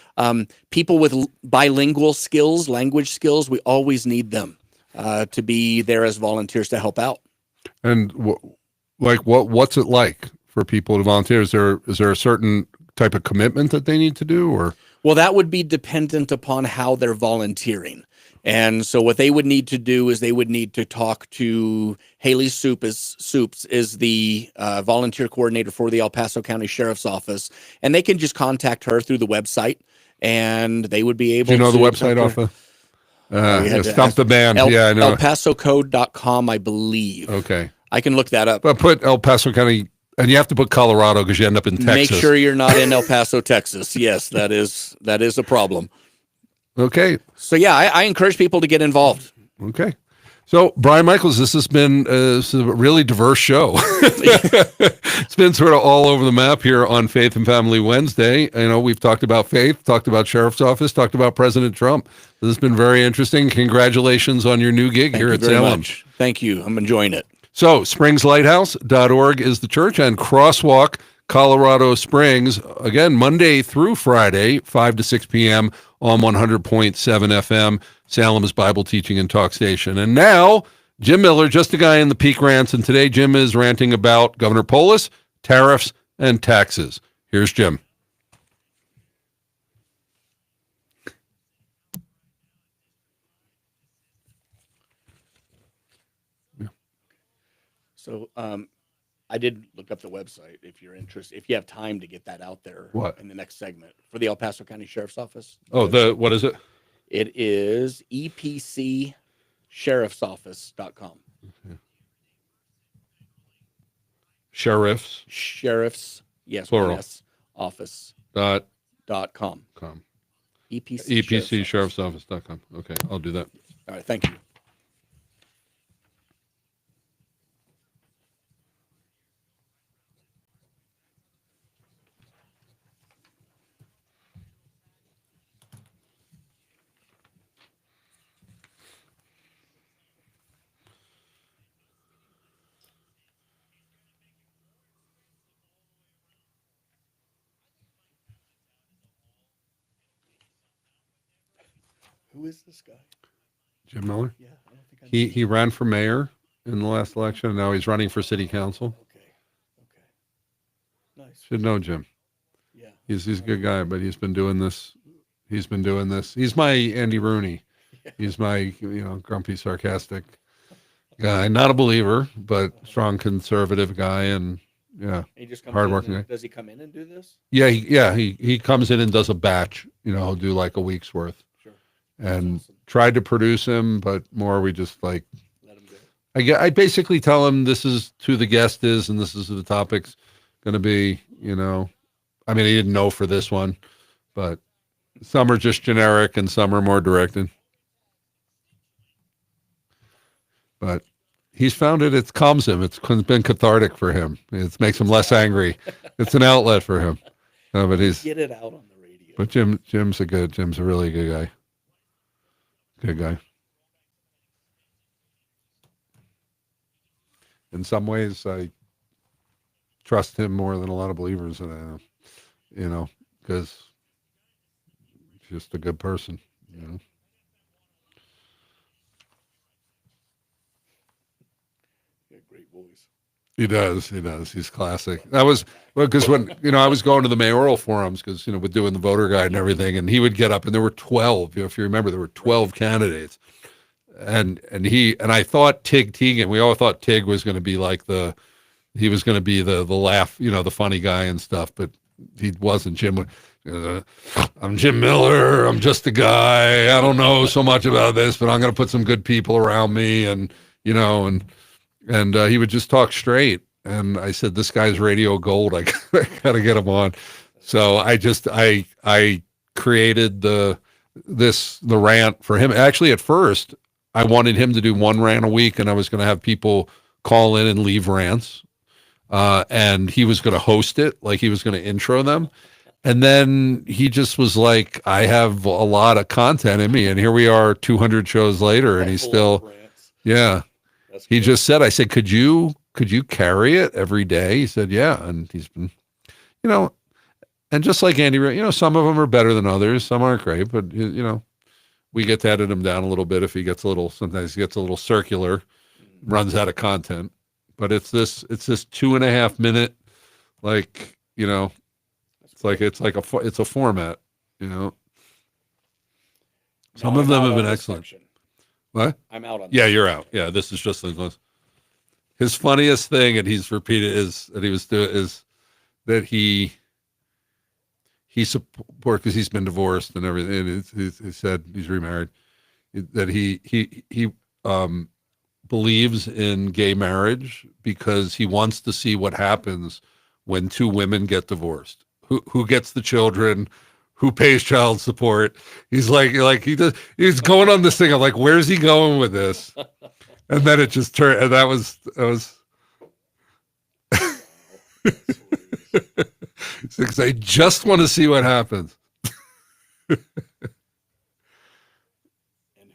people with bilingual skills, language skills. We always need them to be there as volunteers to help out. And what's it like for people to volunteer? Is there a certain type of commitment that they need to do, or? Well, that would be dependent upon how they're volunteering. And so what they would need to do is they would need to talk to Haley Soups is the volunteer coordinator for the El Paso County Sheriff's Office. And they can just contact her through the website, and they would be able to. Do you know the website talk off to the? we had to Stump ask- the band. Yeah, I know. ElPasoCode.com, I believe. Okay, I can look that up. but put El Paso County, and you have to put Colorado because you end up in Texas. Make sure you're not in El Paso, Texas. Yes, that is a problem. Okay. So yeah, I encourage people to get involved. Okay. So, Brian Michaels, this has been this is a really diverse show. It's been sort of all over the map here on Faith and Family Wednesday. You know, we've talked about faith, talked about Sheriff's Office, talked about President Trump. This has been very interesting. Congratulations on your new gig Thank here you at very Salem. much. Thank you. I'm enjoying it. So, springslighthouse.org is the church, and Crosswalk, Colorado Springs, again, Monday through Friday, 5 to 6 p.m. on 100.7 FM, Salem's Bible Teaching and Talk Station. And now, Jim Miller, just a guy in the Peak Rants, and today Jim is ranting about Governor Polis, tariffs, and taxes. Here's Jim. So I did look up the website if you're interested, if you have time to get that out there What? in the next segment for the El Paso County Sheriff's Office. Oh, what is it? It is epcsheriffsoffice.com. Sheriffs. Sheriffs, yes, Plural. yes, Dot office.com. com. EPC EPCsheriffsoffice.com. Okay, I'll do that. All right, thank you. Who is this guy? Jim Miller. Yeah, I don't think I He ran for mayor in the last election. Now he's running for city council. Okay. Nice. Should know Jim. Yeah. He's a good guy, but he's been doing this. He's my Andy Rooney. He's my grumpy, sarcastic guy. Not a believer, but strong conservative guy, and yeah, He just comes Hardworking in and- guy. Does he come in and do this? He comes in and does a batch. He'll do like a week's worth, Sure. and Awesome. tried to produce him, but more we just like. Let him do it. I basically tell him this is who the guest is and this is who the topic's going to be, I mean, he didn't know for this one, but some are just generic and some are more directed. But he's found it calms him. It's been cathartic for him. It makes him less angry. It's an outlet for him. But Get it out on the radio. but Jim's a really good guy. Good guy. In some ways, I trust him more than a lot of believers, and because he's just a good person. He had a great voice. He does. He's classic. That was because when I was going to the mayoral forums because we're doing the voter guide and everything, and he would get up, and there were 12. If you remember, there were 12 candidates, and I thought Tig Teagan. We all thought Tig was going to be like he was going to be the laugh, the funny guy and stuff, but he wasn't. I'm Jim Miller. I'm just a guy. I don't know so much about this, but I'm going to put some good people around me, and he would just talk straight. And I said, this guy's radio gold. I got to get him on. So I created the rant for him. Actually, at first, I wanted him to do one rant a week, and I was going to have people call in and leave rants. And he was going to host it, like he was going to intro them. And then he just was like, I have a lot of content in me. And here we are 200 shows later, and he's still, yeah. He just said, I said, could you carry it every day? He said, yeah. And he's been, and just like Andy, some of them are better than others. Some aren't great, but we get to edit him down a little bit if he gets sometimes he gets a little circular, runs out of content. But it's this 2.5 minute, like, it's a format, Some of them have been excellent. Section. What? I'm out on Yeah, this. you're out. Yeah, this is just his funniest thing, and he's repeated is that he support, because he's been divorced and everything. And he said he's remarried, that he believes in gay marriage because he wants to see what happens when two women get divorced. Who gets the children? Who pays child support? He's he's going on this thing. I'm like, where's he going with this? And then it just turned, and that was because I just want to see what happens. And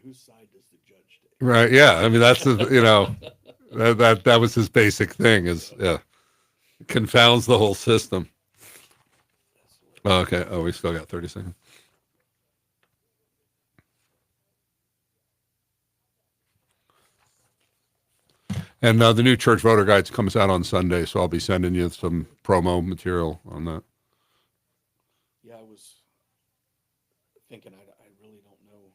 whose side does the judge take? Right? Yeah. I mean, that's that was his basic thing. Is it confounds the whole system. Oh, okay. Oh, we still got 30 seconds. And the new church voter guides comes out on Sunday, so I'll be sending you some promo material on that. Yeah, I was thinking I really don't know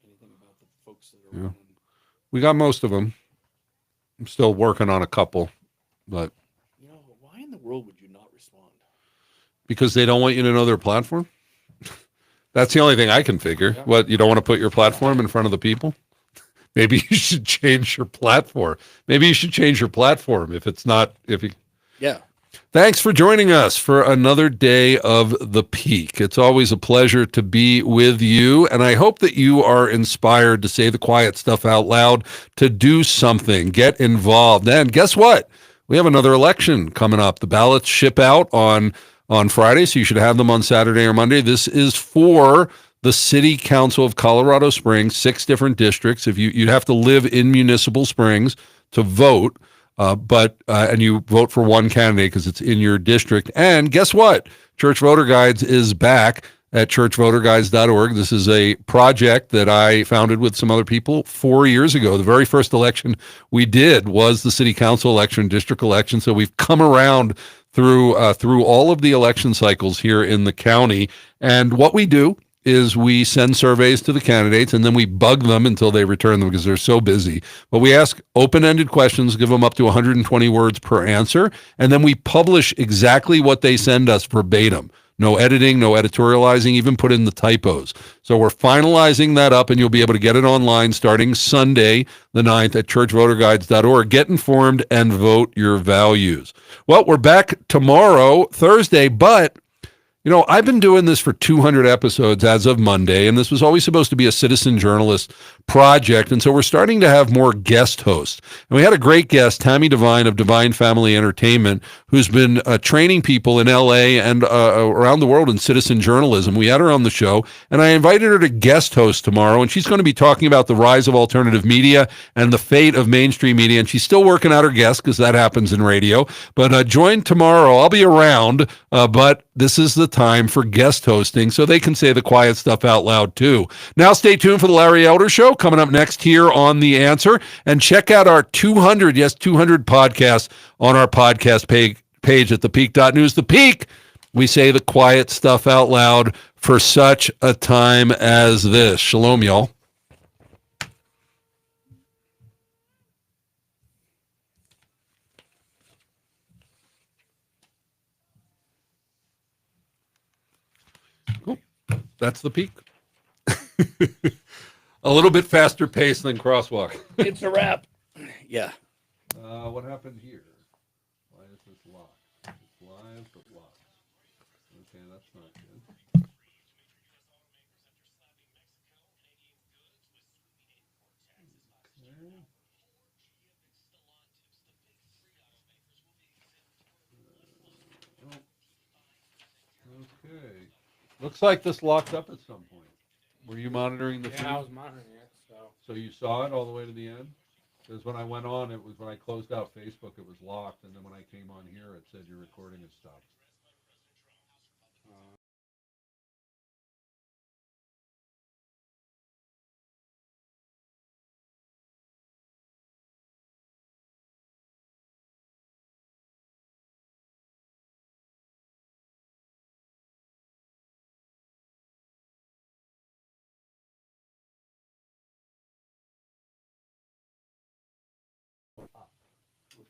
anything about the folks that are running. We got most of them. I'm still working on a couple, but Why in the world would you not respond? because they don't want you to know their platform. That's the only thing I can figure. Yeah. What, you don't want to put your platform in front of the people? Maybe you should change your platform. Yeah. Thanks for joining us for another day of The Peak. It's always a pleasure to be with you, and I hope that you are inspired to say the quiet stuff out loud, to do something, get involved. And guess what? We have another election coming up. The ballots ship out on Friday, so you should have them on Saturday or Monday. This is for the City Council of Colorado Springs, 6 different districts. If you'd have to live in Municipal Springs to vote, and you vote for one candidate because it's in your district. And guess what? Church Voter Guides is back at churchvoterguides.org. This is a project that I founded with some other people 4 years ago. The very first election we did was the city council election, district election. So we've come around through all of the election cycles here in the county. And what we do is we send surveys to the candidates, and then we bug them until they return them because they're so busy. But we ask open-ended questions, give them up to 120 words per answer, and then we publish exactly what they send us verbatim. No editing, no editorializing, even put in the typos. So we're finalizing that up, and you'll be able to get it online starting Sunday, the 9th, at churchvoterguides.org. Get informed and vote your values. Well, we're back tomorrow, Thursday, but I've been doing this for 200 episodes as of Monday, and this was always supposed to be a citizen journalist project, and so we're starting to have more guest hosts. And we had a great guest, Tammy Devine of Divine Family Entertainment, who's been training people in L.A. and around the world in citizen journalism. We had her on the show, and I invited her to guest host tomorrow, and she's going to be talking about the rise of alternative media and the fate of mainstream media, and she's still working out her guests because that happens in radio. But join tomorrow. I'll be around, but this is the time for guest hosting so they can say the quiet stuff out loud too. Now stay tuned for the Larry Elder Show coming up next here on The Answer, and check out our 200 podcasts on our podcast page at thepeak.news. The Peak, we say the quiet stuff out loud for such a time as this. Shalom, y'all. That's the peak. A little bit faster pace than crosswalk. It's a wrap. Yeah. What happened here? Why is this locked? It's live but locked. Okay, that's not good. Okay. Looks like this locked up at some point. Were you monitoring the feed? Yeah, I was monitoring it. So So you saw it all the way to the end? Because when I went on, it was when I closed out Facebook, it was locked, and then when I came on here, it said your recording has stopped.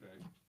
Okay.